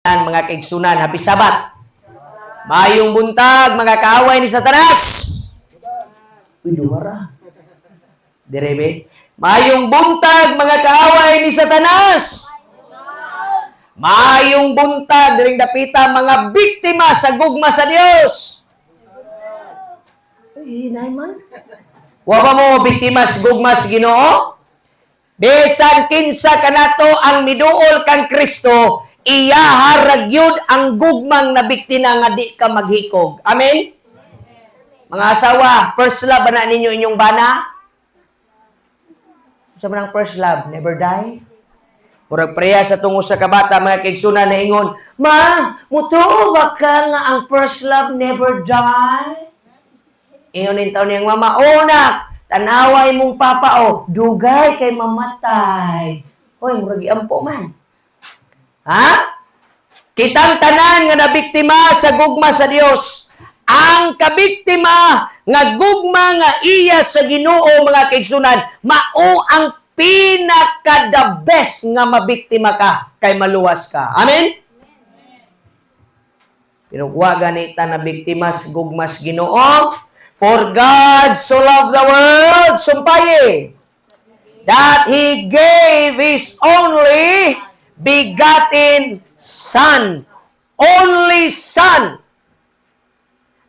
Mga kaigsunan, happy Sabat. Mayong buntag, mga kaaway ni Satanas. Uy, duwara. Direbe. Mayong buntag, mga kaaway ni Satanas. Mayong buntag, diring dapita, mga biktima sa gugma sa Dios. Uy, naman. Wa ba mo biktima sa gugma sa Ginoo? Besan kinsa kanato ang miduol kang Kristo, iya haragyod ang gugmang na biktina nga di ka maghikog. Amen? Mga asawa, first love ba na ninyo inyong bana? Sa manang first love, never die? Murag preya sa tungo sa kabata, mga kaigsunan na ingon, Ma, mutuo ba ka nga ang first love never die? Ingon yung taon niyang mama, nak, tanaway mong papa, dugay kay mamatay. Hoy, murag iampo man. Ha? Kitang tanan nga nabiktima sa gugma sa Dios. Ang kabiktima nga gugma nga iya sa Ginoo, mga kaigsunan, mao ang pinaka the best nga mabiktima ka kay maluwas ka. Amen? Pero wa ganita na biktima sa gugma sa Ginoo. For God so loved the world, sumpaye, that He gave His only begotten Son, only Son,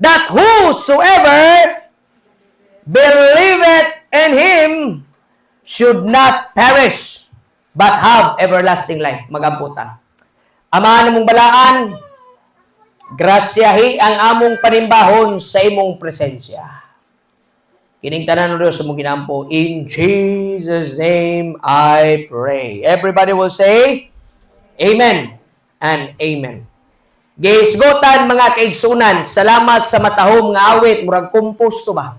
that whosoever believeth in Him should not perish, but have everlasting life. Magamputan. Amahan mong balaan, grasyahi ang among panimbahon sa imong presensya. Kining tanan ng Diyos sa mong ginampo. In Jesus' name I pray. Everybody will say, Amen and Amen. Giisgotan, mga kaigsunan, salamat sa matahom nga awit. Murag kompos to ba?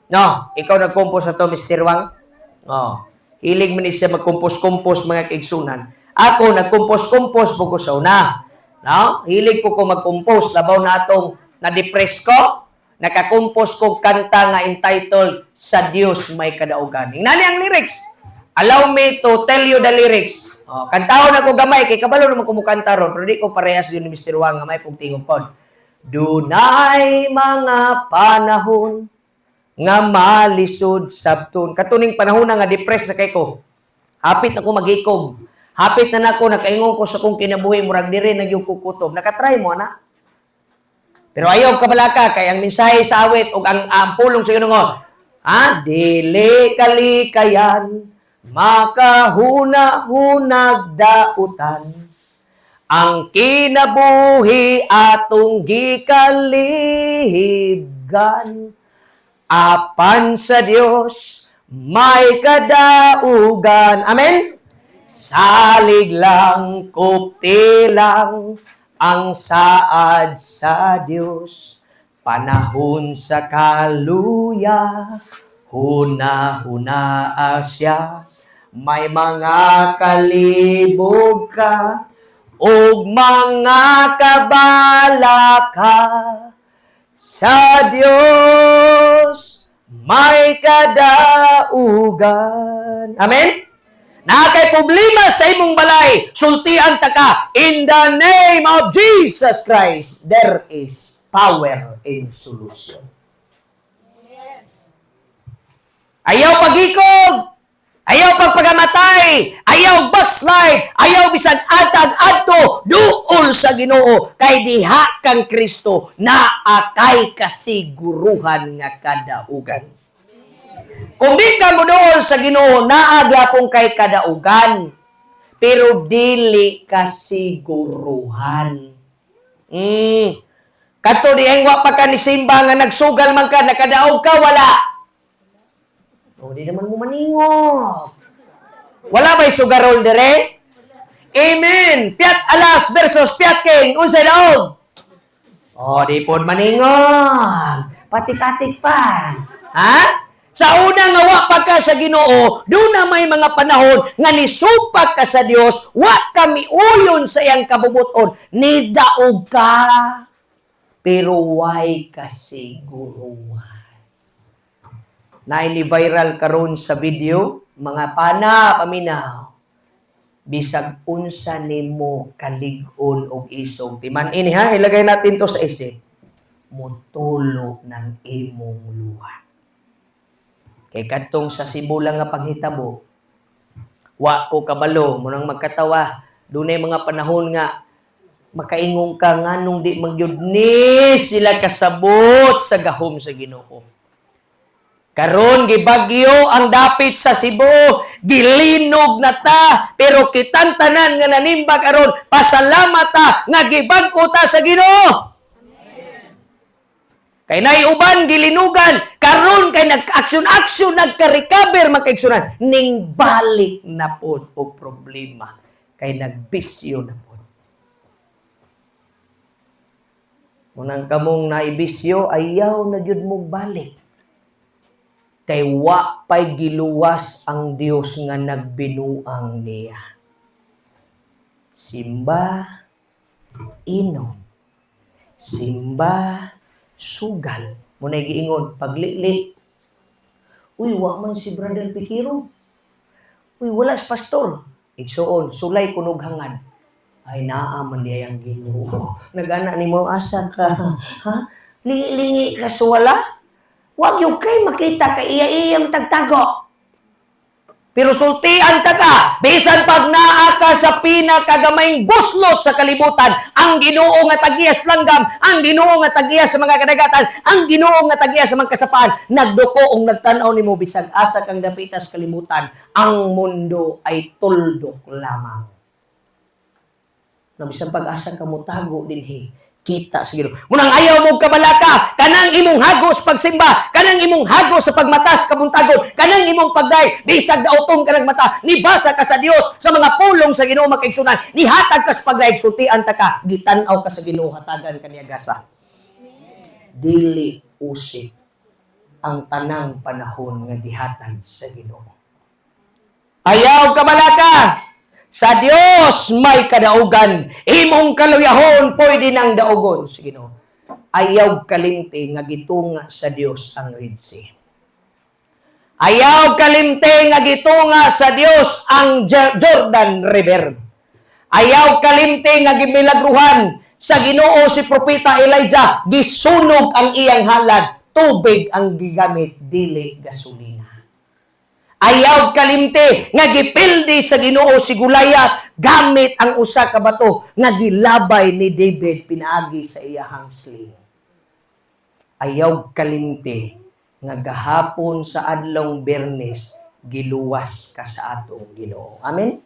No, ikaw nagkompos na to, Mr. Wang? No. Hilig man siya magkompos-kompos, mga kaigsunan. Ako, nagkompos-kompos po ko sa una. No? Hilig ko magkompos. Labaw na atong na-depress ko. Nakakompos ko kanta nga entitled, Sa Diyos May Kadaugan. Nani ang lyrics? Allow me to tell you the lyrics. Kantahon ako gamay, kay kabalo naman kumukanta ron, pero di ko parehas din ni Mr. Wang nga may pagtingong pod. Dunay mga panahon nga malisod sabton. Katuning panahon nga depressed na kay ko. Hapit ako maghikog. Hapit na nako, nakaingon ko sa kong kinabuhi, murag diri nagyukukutob. Nakatry mo, ana? Pero ayaw kabalaka, kay ang mensahe sa awit, o ang pulong sa Ginoo, dili kalikayan, makahuna-hunag dautan, ang kinabuhi atong gikalihibgan, apan sa Dios may kadaugan. Amen? Salig lang, kupti lang, ang saad sa Diyos, panahon sa kaluya, huna-huna siya, may mga kalibog ka, o mga kabala ka, sa Diyos may kadaugan. Amen? Na kay problema sa imong balay, sultian ta ka. In the name of Jesus Christ, there is power in solution. Ayaw pagikog, ayaw pagpagamatay, ayaw backslide, ayaw bisan atag-adto, duol sa Ginoo, kay diha kang Kristo na akay kasiguruhan nga kadaugan. Kung di ka mo doon sa Ginoo, naaga kung kay kadaugan, pero dili kasiguruhan. Kato di ang wapa ka ni Simba nga nagsugal man ka, nakadaog ka, wala. Di naman mo maningog. Wala ba'y sugarol dire? Amen. Piat alas versus piat king. Unsay daog? Di po maningog. Patik-atik pa. Ha? Sa una nga wa pa ka sa Ginoo, doon na may mga panahon nga nisupak ka sa Dios, wa ka miuyon sa iyang kabubuton, nidaog ka, pero way kasiguruhan. Na ini-viral karon sa video, mga pana, paminaw. bisag unsa nimo kalig-on og isog. Timan ini ha, ilagay natin to sa isip. Mutulo ng imong luha. Kay kadtong sa Cebu lang nga panghitabo, wa ko kabalo mo nang magkatawa. Dunay mga panahon nga makaingong ka nganong di magyud ni sila kasabot sa gahom sa Ginoo. Karon gibagyo ang dapit sa Cebu, gilinog na ta, pero kitang tanan nga nanimba karon, pasalamat ta nga gibag-o ta sa Ginoo. Kay nay uban gilinugan, karon kay nag-aksyon-aksyon, nagka-recover makaigsunan, ning balik na pod og problema, kay nagbisyo na pod. Munang kamong naibisyo, ayaw na gyud mo balik. Kay wa pay giluwas ang Dios nga nagbinuang niya. Simba, inom. Simba, sugal. Muna'y giingon, paglili. Uy, wa man si Brother Pikiro. Uy, wala si pastor. Igsuon, sulay kunog hangad. Ay, naaman niya yung Ginoo. Nag-ana ni mo, asa ka? Ha? Lingi-lingi ka suwala? Huwag yung kay makita ka iya-iyang tagtago. Pero sultian ta ka, bisan pag naa ka sa pinakagamay buslot sa kalibutan, ang Ginoo nga tagiyas langgam, ang Ginoo nga tagiyas sa mga kadagatan, ang Ginoo nga tagiyas sa mga kasapaan, nagduko og nagtan-aw nimo bisag asa kang dapitas kalibutan, ang mundo ay tuldok lamang. Na bisan pag-asa ka mo tago dinhi, kita sa Ginoo. Munang ayaw mo kabalaka, kanang imong hagos pagsimba, kanang imong hagos sa pagmatas kabuntagon, kanang imong pagday, bisag daoton ka mata, nibasa ka sa Dios sa mga pulong sa Ginoo makaigsunan, nihatag ka sa pagday, sultian ta ka, gitan-aw ka sa Ginoo, hatagan kaniya gasa. Dili usik ang tanang panahon nga gihatag sa Ginoo. Ayaw kabalaka, sa Dios may kadaugan. Imong kaluyahon pwede nang daugon. Sige no. Ayaw kalimti nga gitunga sa Dios ang Red Sea. Ayaw kalimti nga gitunga sa Dios ang Jordan River. Ayaw kalimti nga gimilagruhan sa Ginoo si Propeta Elijah. Gisunog ang iyang halad. Tubig ang gigamit, dili gasolina. Ayaw kalimti nga gipildi sa Ginoo si Goliath gamit ang usa ka bato nga gilabay ni David pinaagi sa iyahang sling. Ayaw kalimti nga gahapon sa adlong Biyernes giluwas ka sa atong Ginoo. Amen.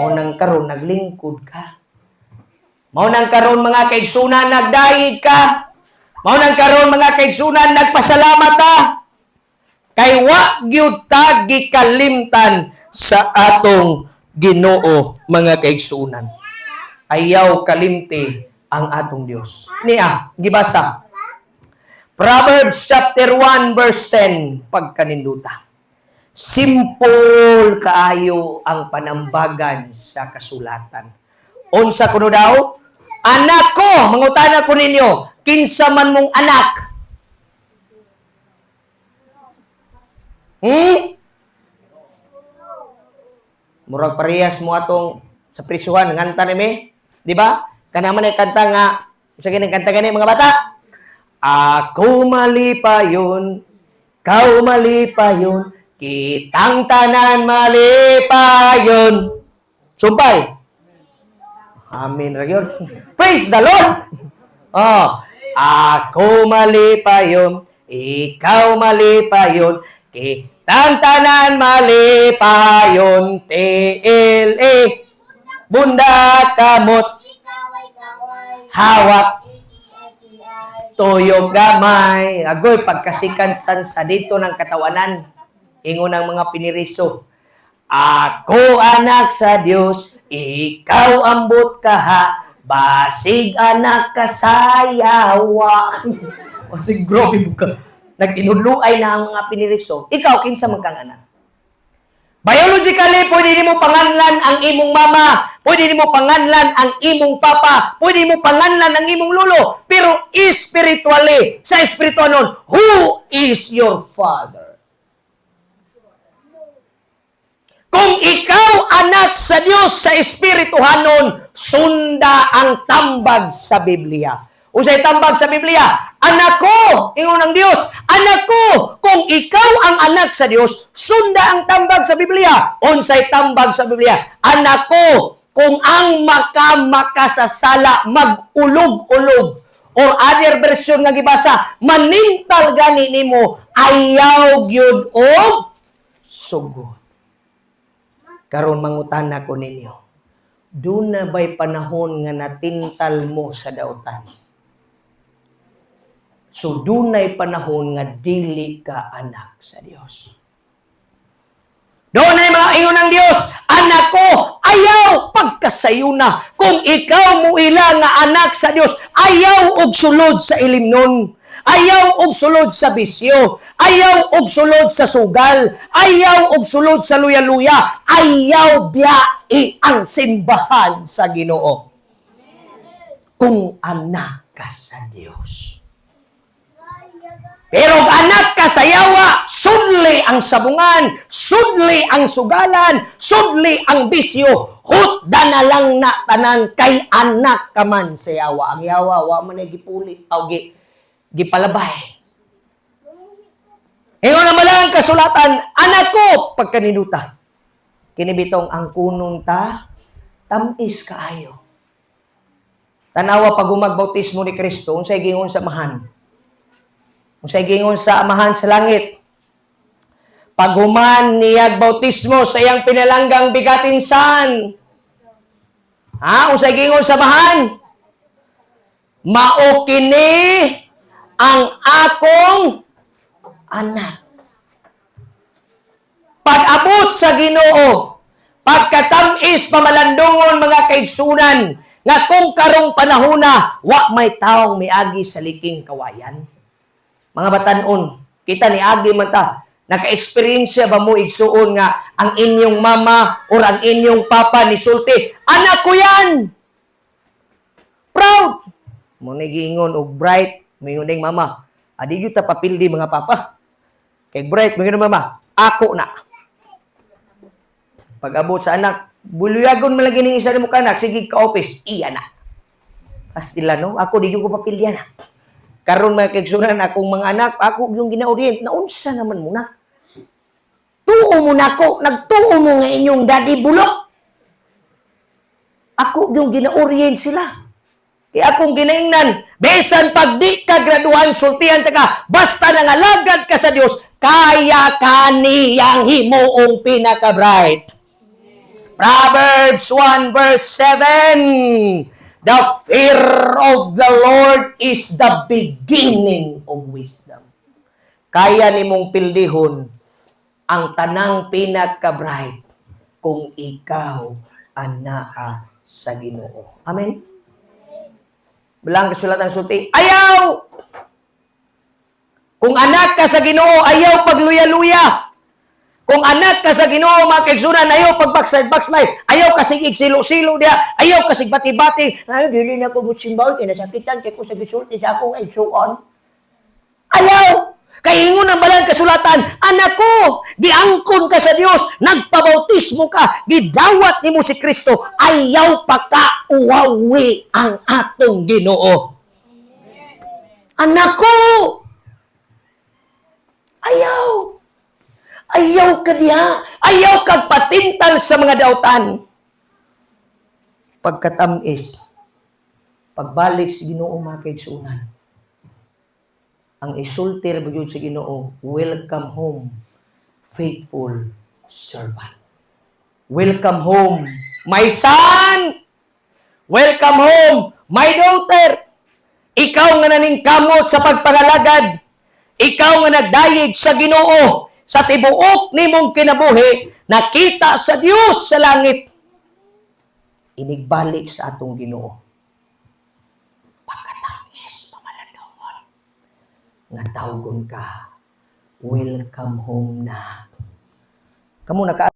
Mao nang karon naglingkod ka. Mao nang karon mga kaigsunan nagdayeg ka. Mao nang karon mga kaigsunan nagpasalamat ta. Kay wa gyud ta gikalimtan sa atong Ginoo mga kaigsunan. Ayaw kalimti ang atong Dios. Niya, gibasa. Proverbs chapter 1 verse 10 pagkaninduta. Simple kaayo ang panambagan sa kasulatan. Unsa kuno daw? Anak ko, mangutana ko ninyo, kinsa man mong anak? Murag parehas mo atong sa prisuhan nganta nimi, di ba? Kana man ay kanta nga, sa ginang kanta gani mga bata. Ako malipayon, kau malipayon, kitang tanan malipayon. Sumpay. Amen ra gyud. Praise the Lord. Ako malipayon, ikaw malipayon, kitang tanan malipayon, TLA, bunda kamot, hawak, tuyog gamay. Agoy, pagkasikan sa dito ng katawanan, ingon ng mga piniriso. Ako anak sa Dios, ikaw ambot kaha, basig anak ka sayawa. Basig grobe mo ka. Nag-inudluay na ang mga piniriso. Ikaw, kinsa man kang anak? Biologically, pwede nimo panganlan ang imong mama, pwede nimo panganlan ang imong papa, pwede nimo panganlan ang imong lolo. Pero spiritually, sa espiritual nun, who is your father? Kung ikaw anak sa Dios sa espirituhanon, sunda ang tambag sa Biblia. Usay tambag sa Biblia, anak ko, ingon ng Dios, anak ko, kung ikaw ang anak sa Dios, sunda ang tambag sa Biblia. Unsay tambag sa Biblia, anak ko, kung ang makasasala mag-ulog-ulog, or other version nga gibasa, manintal gani nimo, ayaw gyud og sugod. Karon mangutana ko ninyo, doon na ba'y panahon nga natintal mo sa dautan? So, doon na'y panahon nga dili ka anak sa Dios. Doon na'y mga ingon ng Dios, anak ko, ayaw pagkasayuna. Kung ikaw mo ila nga anak sa Dios, ayaw og sulod sa ilimnon. Ayaw og sulod sa bisyo. Ayaw og sulod sa sugal. Ayaw og sulod sa luya-luya. Ayaw biai ang simbahan sa Ginoo. Kung anak ka sa Dios. Pero anak ka sa yawa, sudli ang sabungan, sudli ang sugalan, sudli ang bisyo, hutda na lang na tanan kay anak ka man sa yawa. Ang yawa, wa man ay gipuli, o gipalabay. Ingon naman lang kasulatan, anak ko, pagkaninuta. Kinibitong ang kunong ta, tamis kaayo. Tanawa pag umagbautismo ni Kristo, unsay gingon sa amahan. Unsay gingon sa amahan sa langit. Pag human niyag bautismo sa iyang pinalanggang bigatin san. Unsay gingon sa amahan? Mao kini ang akong anak. Pag-abot sa Ginoo, pagkatamis pamalandungon mga kaigsunan, nga kung karong panahona, wa may taong miagi sa liking kawayan. Mga batanon, kita ni agi man ta, naka-experience ba mo igsuon nga ang inyong mama or ang inyong papa ni sulti, anak ko yan! Proud! Mo nagingon og bright, mingon ning mama, adi gyud ta papildi mga papa. Kay bright, mingon mama, ako na. Pag-abot sa anak, buluyagon man lagi ning isa mo kanak, sige ka office, iya na. Astila no, ako di gyud ko papildi na. Karon mga kaigsunan akong mga anak, ako yung gina-orient, naunsa naman muna. Tuo mo na ako, nagtuo mo nga inyong daddy bulok. Ako yung gina-orient sila. Kaya akong ginaingnan, besan pag di ka graduhan, sultihan ka, basta nangalagad ka sa Diyos, kaya ka niyang himuong pinaka-bright. Proverbs 1 verse 7. The fear of the Lord is the beginning of wisdom. Kaya nimong pildihon ang tanang pinaka-bright kung ikaw anaa sa Ginoo. Amen? Bilang kasulatan sulti, ayaw! Kung anak ka sa Ginoo, ayaw pagluya-luya. Kung anak ka sa Ginoo, mga kaigsunan, ayaw pagbackslide, ayaw kasig igsilo-silo dia, ayaw kasig bati-bati, ayaw, dili na ko butsimbaw, kinasakitan, kaya ko sa gisulti sa akong igsuon. Ayaw! Kay ingon ang balang kasulatan, anak ko, giangkon ka sa Dios, nagpabautismo ka, gidawat nimo si Kristo, ayaw pa ka uwawi ang atong Ginoo. Anak ko! Ayaw! Ayaw ka diha. Ayaw kag patintal sa mga dautan. Pagkatamis, pagbalik sa Ginoo mga kaigsunan, ang isultir magyud sa Ginoo, welcome home, faithful servant. Welcome home, my son! Welcome home, my daughter! Ikaw nga naningkamot sa pagpangalagad, ikaw nga nagdayeg sa Ginoo, sa tibuok nimong kinabuhi, nakita sa Dios sa langit, inigbalik sa atong Ginoo. Pagkatangis pamalandungon, nga tawgon ka, welcome home na. Kamu naka